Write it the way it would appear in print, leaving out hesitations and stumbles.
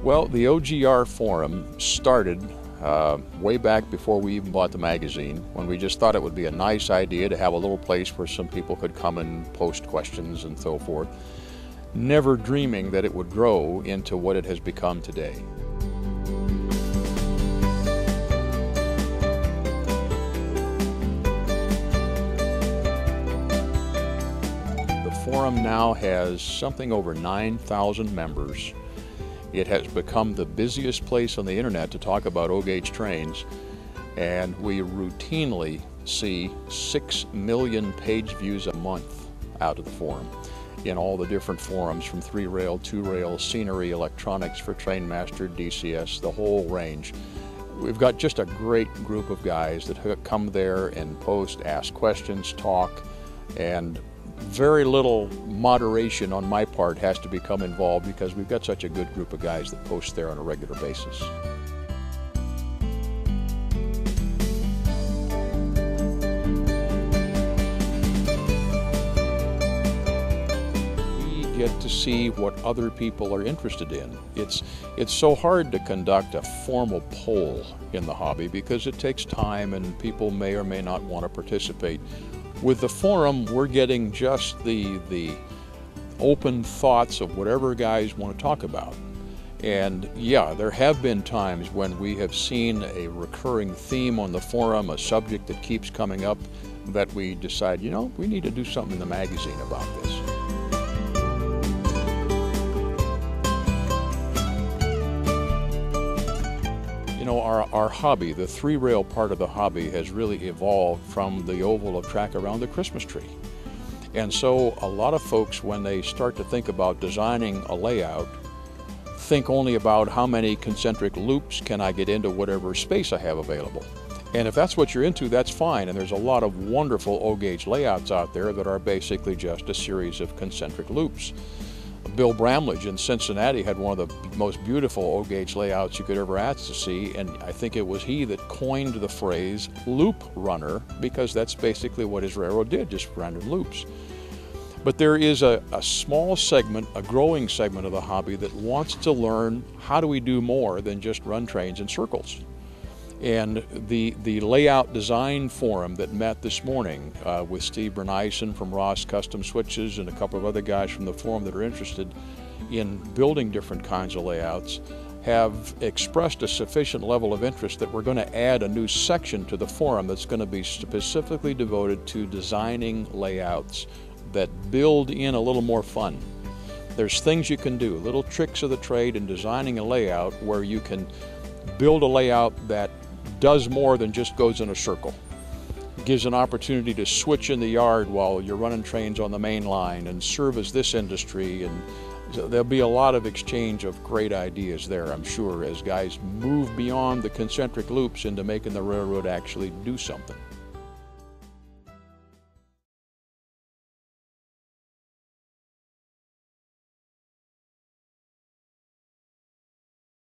Well, the OGR forum started way back before we even bought the magazine, when we just thought it would be a nice idea to have a little place where some people could come and post questions and so forth, never dreaming that it would grow into what it has become today. The forum now has something over 9,000 members. It has become the busiest place on the internet to talk about O-gauge trains, and we routinely see 6 million page views a month out of the forum in all the different forums, from 3-rail, 2-rail, scenery, electronics for Trainmaster, DCS, the whole range. We've got just a great group of guys that come there and post, ask questions, talk, and very little moderation on my part has to become involved because we've got such a good group of guys that post there on a regular basis. We get to see what other people are interested in. It's so hard to conduct a formal poll in the hobby because it takes time and people may or may not want to participate. With the forum, we're getting just the open thoughts of whatever guys want to talk about. And yeah, there have been times when we have seen a recurring theme on the forum, a subject that keeps coming up, that we decide, you know, we need to do something in the magazine about this. You know, our hobby, the 3-rail part of the hobby, has really evolved from the oval of track around the Christmas tree. And so a lot of folks, when they start to think about designing a layout, think only about how many concentric loops can I get into whatever space I have available. And if that's what you're into, that's fine. And there's a lot of wonderful O-gauge layouts out there that are basically just a series of concentric loops. Bill Bramlage in Cincinnati had one of the most beautiful O-gauge layouts you could ever ask to see, and I think it was he that coined the phrase loop runner, because that's basically what his railroad did, just random loops. But there is a small segment, a growing segment of the hobby that wants to learn how do we do more than just run trains in circles. And the layout design forum that met this morning with Steve Berneisen from Ross Custom Switches and a couple of other guys from the forum that are interested in building different kinds of layouts have expressed a sufficient level of interest that we're going to add a new section to the forum that's going to be specifically devoted to designing layouts that build in a little more fun. There's things you can do, little tricks of the trade in designing a layout where you can build a layout that does more than just goes in a circle. It gives an opportunity to switch in the yard while you're running trains on the main line and service this industry, and so there'll be a lot of exchange of great ideas there, I'm sure, as guys move beyond the concentric loops into making the railroad actually do something.